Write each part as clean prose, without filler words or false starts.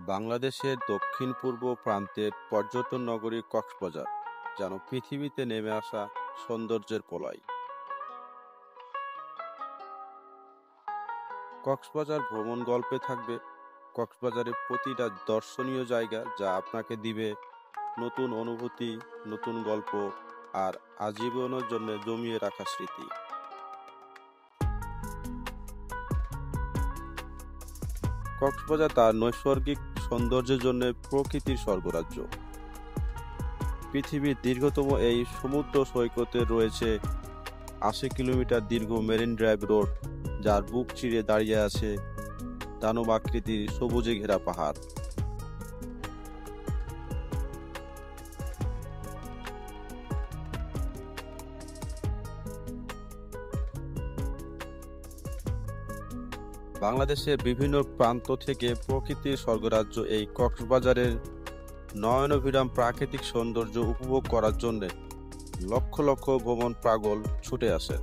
বাংলাদেশের দক্ষিণ-পূর্ব প্রান্তের পর্যটন নগরী কক্সবাজার যেন পৃথিবীতে নেমে আসা সৌন্দর্যের প্রলয়। কক্সবাজার ভ্রমণ গল্পে থাকবে কক্সবাজারের প্রতিটা দর্শনীয় জায়গা, যা আপনাকে দিবে নতুন অনুভূতি, নতুন গল্প আর আজীবনের জন্য জমিয়ে রাখা স্মৃতি। কক্সবাজার তার নৈসর্গিক সৌন্দর্যের জন্য প্রকৃতির স্বর্গরাজ্য। পৃথিবীর দীর্ঘতম এই সমুদ্র সৈকতে রয়েছে ৮০ কিলোমিটার দীর্ঘ মেরিন ড্রাইভ রোড, যার বুক চিরে দাঁড়িয়ে আছে দানব আকৃতির সবুজে ঘেরা পাহাড়। বাংলাদেশের বিভিন্ন প্রান্ত থেকে প্রকৃতির স্বর্গরাজ্য এই কক্সবাজারের নয়নভিরাম প্রাকৃতিক সৌন্দর্য উপভোগ করার জন্য লক্ষ লক্ষ ভ্রমণ পাগল ছুটে আসেন।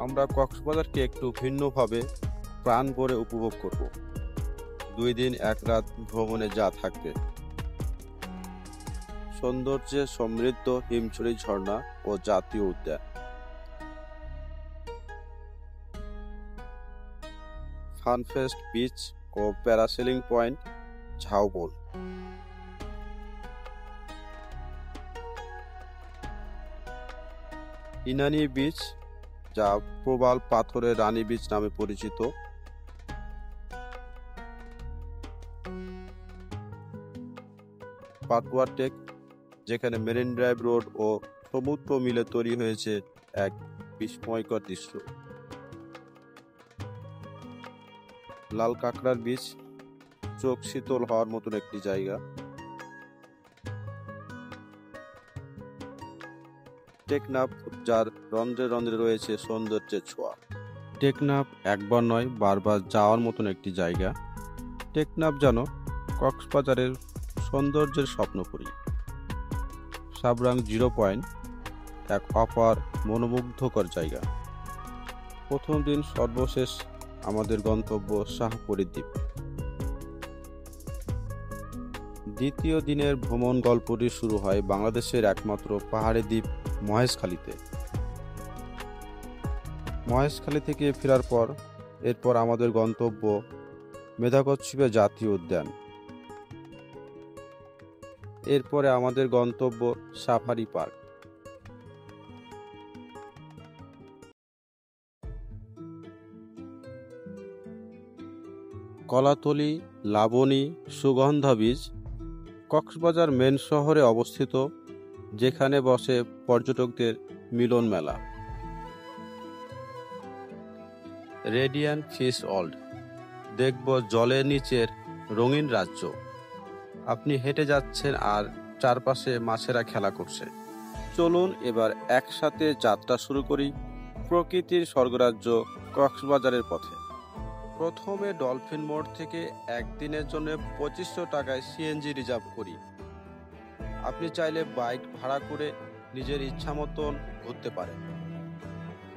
আমরা কক্সবাজারকে একটু ভিন্নভাবে প্রাণ ভরে উপভোগ করব। ২ দিন ১ রাত ভ্রমণে যা থাকবে: সৌন্দর্যে সমৃদ্ধ হিমছড়ি ঝর্ণা ও জাতীয় উদ্যান, ফানফেস্ট বিচ ও প্যারাসেলিং পয়েন্ট ঝাউবন, ইনানি বিচ, যা প্রবাল পাথরের রানী বিচ নামে পরিচিত, পাটুয়া টেক, যেখানে মেরিন ড্রাইভ রোড ও সমুদ্র মিলে তৈরি হয়েছে এক বিস্ময়কর দৃশ্য, লাল কাঁকড়ার বিচ, চোখ শীতল হওয়ার মতন একটি জায়গা, টেকনাফ, যার রন্ধ্রে রন্ধ্রে রয়েছে সৌন্দর্যের ছোঁয়া। টেকনাফ একবার নয়, বারবার যাওয়ার মতন একটি জায়গা। টেকনাফ যেন কক্সবাজারের সৌন্দর্যের স্বপ্নপুরী। সাবরাং জিরো পয়েন্ট এক অপার মনোমুগ্ধকর জায়গা। প্রথম দিন সর্বশেষ আমাদের গন্তব্য শাহপরী দ্বীপ। দ্বিতীয় দিনের ভ্রমণ গল্পটি শুরু হয় বাংলাদেশের একমাত্র পাহাড়ি দ্বীপ মহেশখালীতে। মহেশখালী থেকে ফেরার পর এরপর আমাদের গন্তব্য মেধাকচ্ছপে জাতীয় উদ্যান। এরপরে আমাদের গন্তব্য safari park. Kolatoli, Laboni, Sugandha beach Cox's Bazar main শহরে অবস্থিত, যেখানে বসে পর্যটকদের মিলন মেলা। রেডিয়ান্ট ফিশ ওয়ার্ল্ড, দেখব জলের নিচের রঙিন রাজ্য। আপনি হেঁটে যাচ্ছেন আর চারপাশে মাছেরা খেলা করছে। চলুন এবার একসাথে যাত্রা শুরু করি প্রকৃতির স্বর্গরাজ্য কক্সবাজারের পথে। প্রথমে ডলফিন মোড় থেকে একদিনের জন্য ২৫০০ টাকায় সিএনজি রিজার্ভ করি। আপনি চাইলে বাইক ভাড়া করে নিজের ইচ্ছা মতন ঘুরতে পারেন।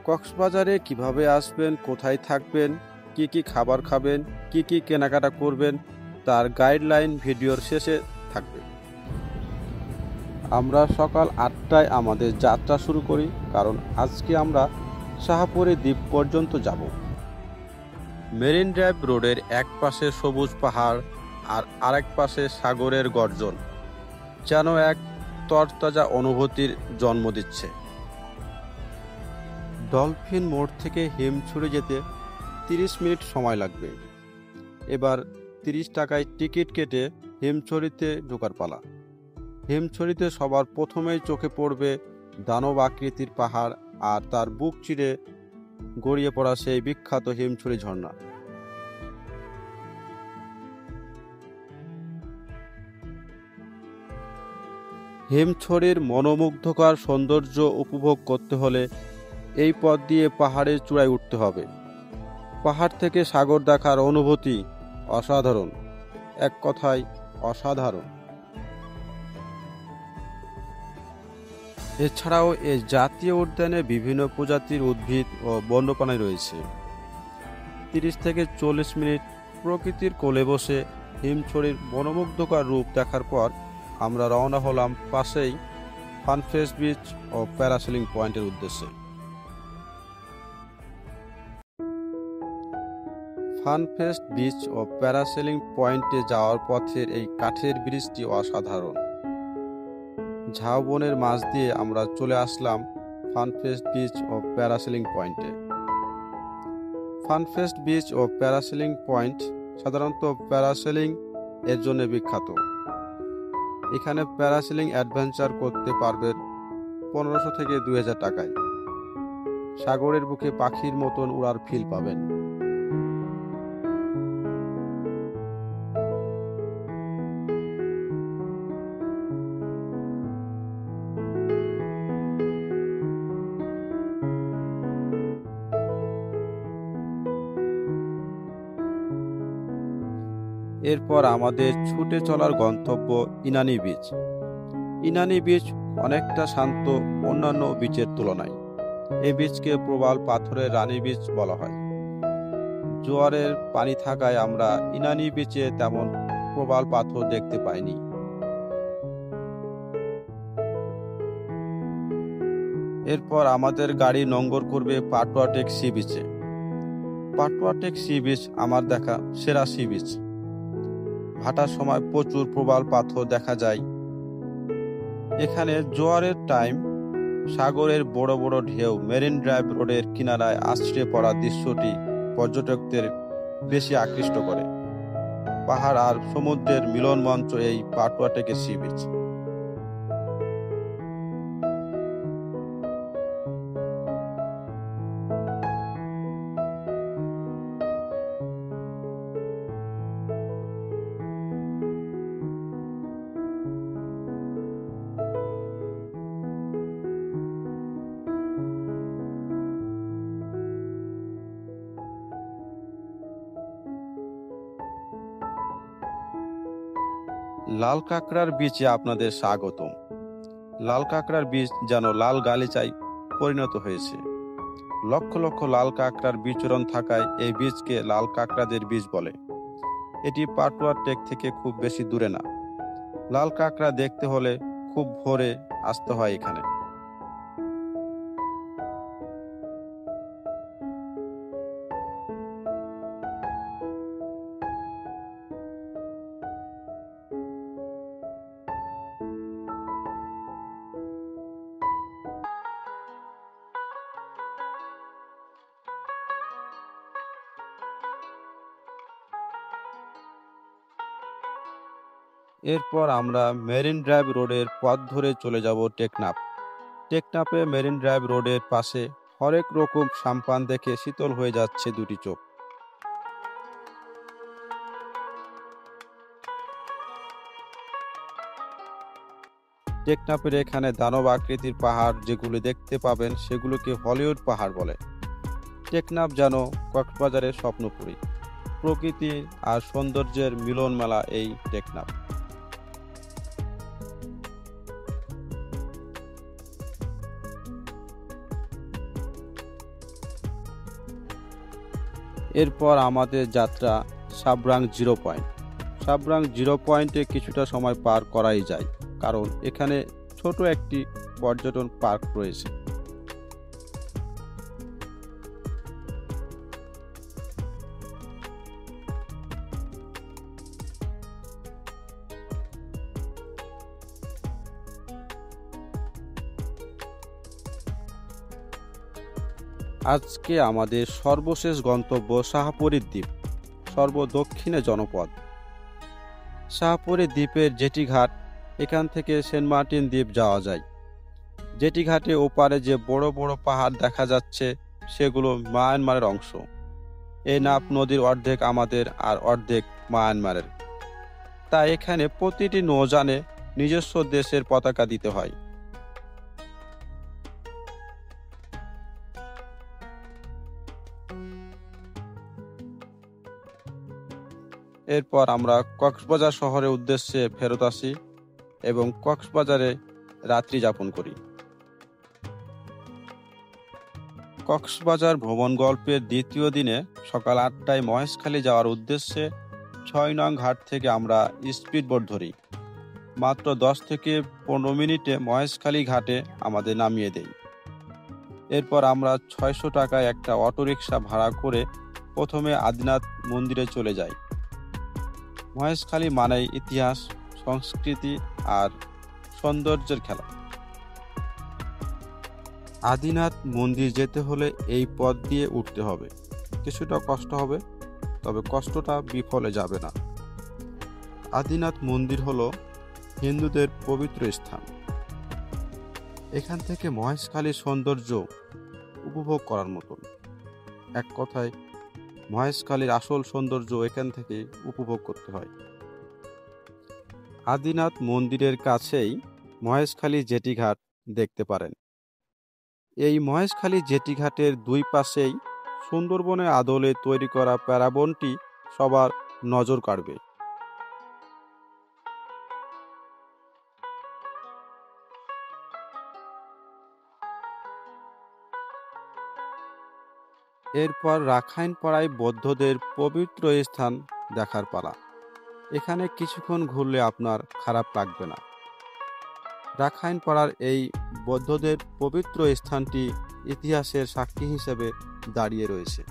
কক্সবাজারে কিভাবে আসবেন, কোথায় থাকবেন, কি কি খাবার খাবেন, কি কি কেনাকাটা করবেন, তার গাইডলাইন ভিডিওর শেষে থাকবে। আমরা সকাল ৮টায় আমাদের যাত্রা শুরু করি, কারণ আজকে আমরা শাহপরী দ্বীপ পর্যন্ত যাব। মেরিন ড্রাইভ রোডের এক পাশে সবুজ পাহাড় আর আরেক পাশে সাগরের গর্জন যেন এক তরতাজা অনুভূতির জন্ম দিচ্ছে। ডলফিন মোড় থেকে হিমছড়ি যেতে ৩০ মিনিট সময় লাগবে। এবার ৩০ টাকায় টিকিট কেটে হিমছড়িতে ঢোকার পালা। হিমছড়িতে সবার প্রথমেই চোখে পড়বে দানব আকৃতির পাহাড় আর তার বুক চিরে গড়িয়ে পড়া সেই বিখ্যাত হিমছড়ি ঝর্ণা। হিমছড়ির মনোমুগ্ধকর সৌন্দর্য উপভোগ করতে হলে এই পথ দিয়ে পাহাড়ের চূড়ায় উঠতে হবে। পাহাড় থেকে সাগর দেখার অনুভূতি অসাধারণ, এক কথায় অসাধারণ। এছাড়াও এই জাতীয় উদ্যানে বিভিন্ন প্রজাতির উদ্ভিদ ও বন্যপ্রাণী রয়েছে। ৩০ থেকে ৪০ মিনিট প্রকৃতির কোলে বসে হিমছড়ির মনোমুগ্ধকর রূপ দেখার পর আমরা রওনা হলাম পাশেই ফানফেস্ট বিচ ও প্যারাসেলিং পয়েন্টের উদ্দেশ্যে। ফানফেস্ট বিচ ও প্যারাসেলিং পয়েন্টে যাওয়ার পথের এই কাঠের ব্রিজটি অসাধারণ। ঝাউবনের মাঝ দিয়ে আমরা চলে আসলাম ফানফেস্ট বিচ ও প্যারাসেলিং পয়েন্টে। ফানফেস্ট বিচ ও প্যারাসেলিং পয়েন্ট সাধারণত প্যারাসেলিং এর জন্য বিখ্যাত। এখানে প্যারাসেলিং অ্যাডভেঞ্চার করতে পারবেন 1500 থেকে 2000 টাকায়। সাগরের বুকে পাখির মতন উড়ার ফিল পাবেন। এরপর আমাদের ছুটে চলার গন্তব্য ইনানি বিচ। ইনানি বিচ অনেকটা শান্ত অন্যান্য বিচের তুলনায়। এই বিচকে প্রবাল পাথরের রানী বিচ বলা হয়। জোয়ারের পানি থাকায় আমরা ইনানি বিচে তেমন প্রবাল পাথর দেখতে পাইনি। এরপর আমাদের গাড়ি নোঙ্গর করবে পাটুয়াটেক সি বিচে। পাটুয়াটেক সি বিচ আমার দেখা সেরা সি বিচ। ভাটার সময় প্রচুর প্রবাল পাথর দেখা যায়। এখানে জোয়ারের টাইম সাগরের বড় বড় ঢেউ মেরিন ড্রাইভ রোডের কিনারায় আছড়ে পড়া দৃশ্যটি পর্যটকদের বেশি আকৃষ্ট করে। পাহাড় আর সমুদ্রের মিলন মঞ্চ এই পাটুয়াটেকে সি বিচ। লাল কাঁকড়ার বিচে আপনাদের স্বাগতম। লাল কাঁকড়ার বীজ যেন লাল গালিচায় পরিণত হয়েছে। লক্ষ লক্ষ লাল কাঁকড়ার বিচরণ থাকায় এই বীজকে লাল কাঁকড়াদের বীজ বলে। এটি পাটুয়াটেক থেকে খুব বেশি দূরে না। লাল কাঁকড়া দেখতে হলে খুব ভোরে আসতে হয় এখানে। এরপর আমরা মেরিন ড্রাইভ রোডের পথ ধরে চলে যাব টেকনাফ। টেকনাফে মেরিন ড্রাইভ রোডের পাশে হরেক রকম সাম্পান দেখে শীতল হয়ে যাচ্ছে দুটি চোখ। টেকনাফের এখানে দানব আকৃতির পাহাড় যেগুলো দেখতে পাবেন সেগুলোকে হলিউড পাহাড় বলে। টেকনাফ যেন কক্সবাজারের স্বপ্নপুরী। প্রকৃতি আর সৌন্দর্যের মিলন মেলা এই টেকনাফ। এরপর আমাদের যাত্রা Sabrang zero point. Sabrang zero পয়েন্টে কিছুটা সময় পার করাই যায়, কারণ এখানে ছোট একটি পর্যটন পার্ক রয়েছে। আজকে আমাদের সর্বশেষ গন্তব্য শাহপরীর দ্বীপ, সর্বদক্ষিণে জনপদ। শাহপরী দ্বীপের জেটিঘাট, এখান থেকে সেন্ট মার্টিন দ্বীপ যাওয়া যায়। জেটিঘাটে ওপারে যে বড় বড় পাহাড় দেখা যাচ্ছে সেগুলো মায়ানমারের অংশ। এই নাফ নদীর অর্ধেক আমাদের আর অর্ধেক মায়ানমারের, তাই এখানে প্রতিটি নৌযানে নিজস্ব দেশের পতাকা দিতে হয়। এরপর আমরা কক্সবাজার শহরের উদ্দেশ্যে ফেরত আসি এবং কক্সবাজারে রাত্রি যাপন করি। কক্সবাজার ভ্রমণ গল্পের দ্বিতীয় দিনে সকাল 8টায় মহেশখালী যাওয়ার উদ্দেশ্যে 6 নং ঘাট থেকে আমরা স্পিড বোট ধরি। মাত্র 10 থেকে 15 মিনিটে মহেশখালী ঘাটে আমাদের নামিয়ে দেয়। এরপর আমরা 600 টাকায় একটা অটোরিকশা ভাড়া করে প্রথমে আদিনাথ মন্দিরে চলে যাই। মহেশখালী মানেই ইতিহাস, সংস্কৃতি আর সৌন্দর্যের খেলা। আদিনাথ মন্দির যেতে হলে এই পথ দিয়ে উঠতে হবে। কিছুটা কষ্ট হবে, তবে কষ্টটা বিফলে যাবে না। আদিনাথ মন্দির হলো হিন্দুদের পবিত্র স্থান। এখান থেকে মহেশখালীর সৌন্দর্য উপভোগ করার মতন। এক কথায় মহেশখালীর আসল সৌন্দর্য এখান থেকে উপভোগ করতে হয়। আদিনাথ মন্দিরের কাছেই মহেশখালী জেটিঘাট দেখতে পারেন। এই মহেশখালী জেটিঘাটের দুই পাশেই সুন্দরবনের আদলে তৈরি করা প্যারাবনটি সবার নজর কাড়বে। এরপর রাখাইনপাড়ায় বৌদ্ধদের পবিত্র স্থান দেখার পালা। এখানে কিছুক্ষণ ঘুরলে আপনার খারাপ লাগবে না। রাখাইনপাড়ার এই বৌদ্ধদের পবিত্র স্থানটি ইতিহাসের সাক্ষী হিসেবে দাঁড়িয়ে রয়েছে।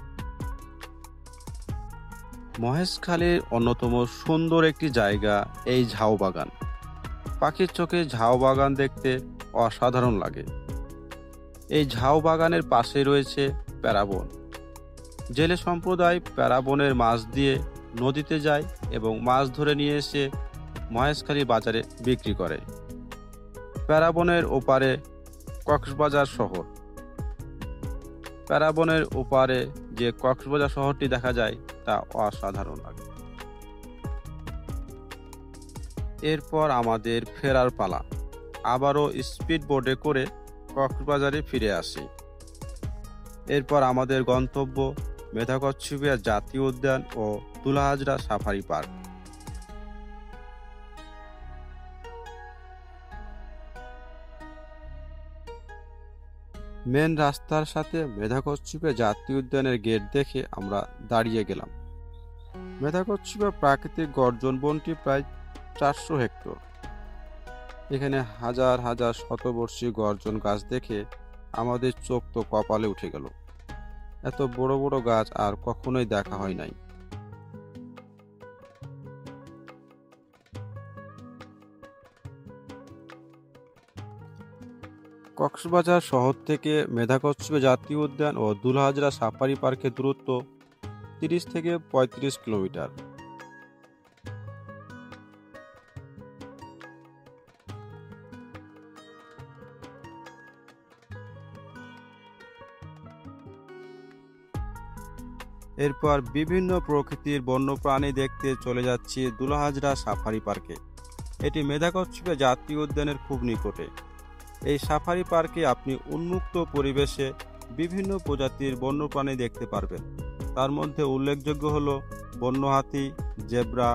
মহেশখালীর অন্যতম সুন্দর একটি জায়গা এই ঝাউ বাগান। পাখির চোখে ঝাউ বাগান দেখতে অসাধারণ লাগে। এই ঝাউ বাগানের পাশে রয়েছে প্যারাবন। জেলে সম্প্রদায় প্যারাবনের মাছ দিয়ে নদীতে যায় এবং মাছ ধরে নিয়ে এসে মহেশখালী বাজারে বিক্রি করে। প্যারাবনের ওপারে কক্সবাজার শহর। প্যারাবনের ওপারে যে কক্সবাজার শহরটি দেখা যায় তা অসাধারণ লাগে। এরপর আমাদের ফেরার পালা। আবারও স্পিড বোটে করে কক্সবাজারে ফিরে আসি। এরপর আমাদের গন্তব্য মেধাকচ্ছপিয়া জাতীয় উদ্যান ও দুলহাজরা সাফারি পার্ক। মেন রাস্তার সাথে মেধাকচ্ছপিয়া জাতীয় উদ্যানের গেট দেখে আমরা দাঁড়িয়ে গেলাম। মেধাকচ্ছপিয়া প্রাকৃতিক গর্জন বনটি প্রায় 400 হেক্টর। এখানে হাজার হাজার শতবর্ষী গর্জন গাছ দেখে আমাদের চোখ তো কপালে উঠে গেল। এত বড় বড় গাছ আর কখনোই দেখা হয় নাই। কক্সবাজার শহর থেকে মেধাকচ্ছপিয়া জাতীয় উদ্যান ও দুলহাজরা সাফারি পার্কের দূরত্ব 30 থেকে 35 কিলোমিটার। এরপর বিভিন্ন প্রকৃতির বন্যপ্রাণী দেখতে চলে যাচ্ছি দুলহাজরা সাফারি পার্কে। এটি মেধাকচ্ছপিয়া জাতীয় উদ্যানের খুব নিকটে। এই সাফারি পার্কে আপনি উন্মুক্ত পরিবেশে বিভিন্ন প্রজাতির বন্যপ্রাণী দেখতে পারবেন। তার মধ্যে উল্লেখযোগ্য হল বন্য হাতি, জেব্রা,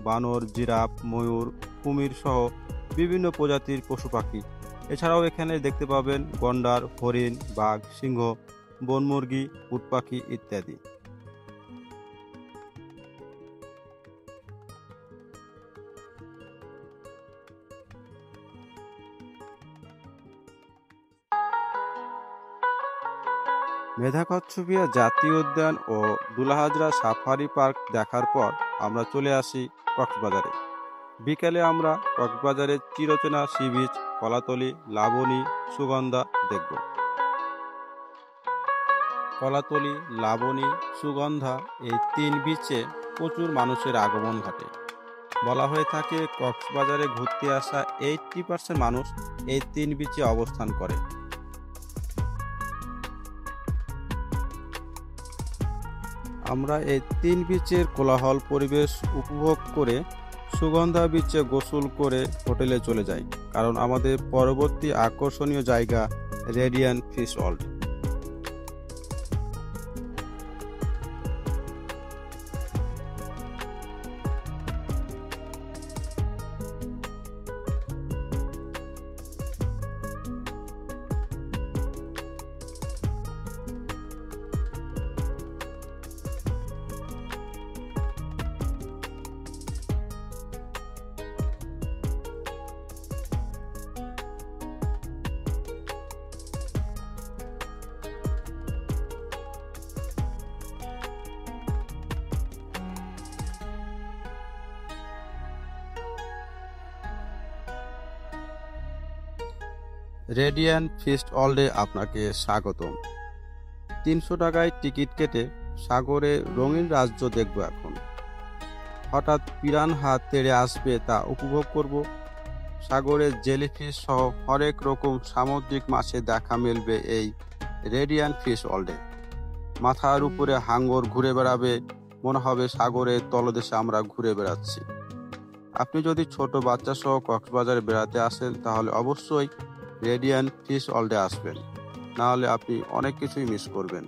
বানর, জিরাফ, ময়ূর, কুমির সহ বিভিন্ন প্রজাতির পশু পাখি। এছাড়াও এখানে দেখতে পাবেন গন্ডার, হরিণ, বাঘ, সিংহ, বনমুরগি, উট পাখি ইত্যাদি। মেধাকচ্ছপিয়া জাতীয় উদ্যান ও দুলহাজরা সাফারি পার্ক দেখার পর আমরা চলে আসি কক্সবাজারে। বিকেলে আমরা কক্সবাজারের চিরচেনা সি বিচ, কলাতলি, লাবণী, সুগন্ধা দেখব। কলাতলি, লাবণী, সুগন্ধা এই 3 বিচে প্রচুর মানুষের আগমন ঘটে। বলা হয়ে থাকে কক্সবাজারে ঘুরতে আসা 80% মানুষ এই 3 বিচে অবস্থান করে। আমরা এই 3 বিচের কোলাহল পরিবেশ উপভোগ করে সুগন্ধা বিচে গোসল করে হোটেলে চলে যাই, কারণ আমাদের পরবর্তী আকর্ষণীয় জায়গা radiant fish world. Radiant feast ওয়ার্ল্ডে আপনাকে স্বাগতম। 300 টাকায় টিকিট কেটে সাগরে রঙিন রাজ্য দেখব। এখন হঠাৎ পিরানহা তেড়ে আসবে তা উপভোগ করব। সাগরের জেলিফিশ সহ হরেক রকম সামুদ্রিক মাছে দেখা মিলবে এই রেডিয়ান্ট ফিশ ওয়ার্ল্ডে। মাথার উপরে হাঙ্গর ঘুরে বেড়াবে, মনে হবে সাগরের তলদেশে আমরা ঘুরে বেড়াচ্ছি। আপনি যদি ছোট বাচ্চা সহ কক্সবাজারে বেড়াতে আসেন তাহলে অবশ্যই রেডিয়ান্ট ফিশ ওয়ার্ল্ডে আসবেন, না হলে আপনি অনেক কিছুই মিস করবেন।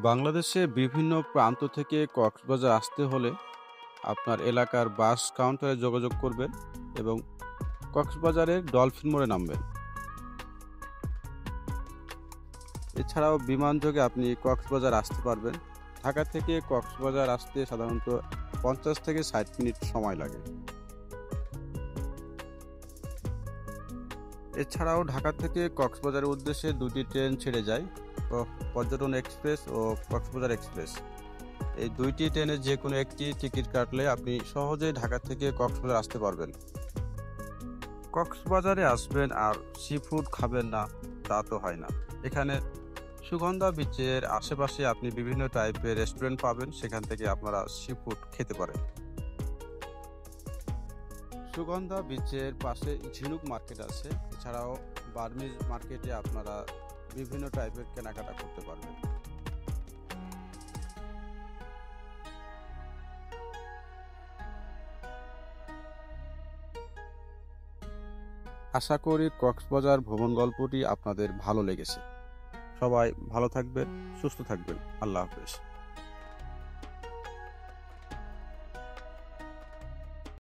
বাংলাদেশে বিভিন্ন প্রান্ত থেকে কক্সবাজার আসতে হলে আপনার এলাকার বাস কাউন্টারে যোগাযোগ করবেন এবং কক্সবাজারের ডলফিন মোড়ে নামবেন। এছাড়াও বিমানযোগে আপনি কক্সবাজার আসতে পারবেন। ঢাকা থেকে কক্সবাজার আসতে সাধারণত 50 থেকে 60 মিনিট সময় লাগে। এছাড়াও ঢাকা থেকে কক্সবাজারের উদ্দেশ্যে দুটি ট্রেন ছেড়ে যায়, পর্যটন এক্সপ্রেস ও কক্সবাজার এক্সপ্রেস। এই দুইটি ট্রেনের যে কোনো একটি টিকিট কাটলে আপনি সহজেই ঢাকা থেকে কক্সবাজার আসতে পারবেন। কক্সবাজারে আসবেন আর সি ফুড খাবেন না তা তো হয় না। এখানে সুগন্ধা বিচের আশেপাশে আপনি বিভিন্ন টাইপের রেস্টুরেন্ট পাবেন, সেখান থেকে আপনারা সি ফুড খেতে পারেন। সুগন্ধা বিচের পাশে ঝিনুক মার্কেট আছে। এছাড়াও বার্মিজ মার্কেটে আপনারা বিভিন্ন টাইপের কেনাকাটা করতে পারবেন। আশা করি কক্সবাজার ভ্রমণ গল্পটি আপনাদের ভালো লেগেছে। সবাই ভালো থাকবেন, সুস্থ থাকবেন। আল্লাহ হাফেজ।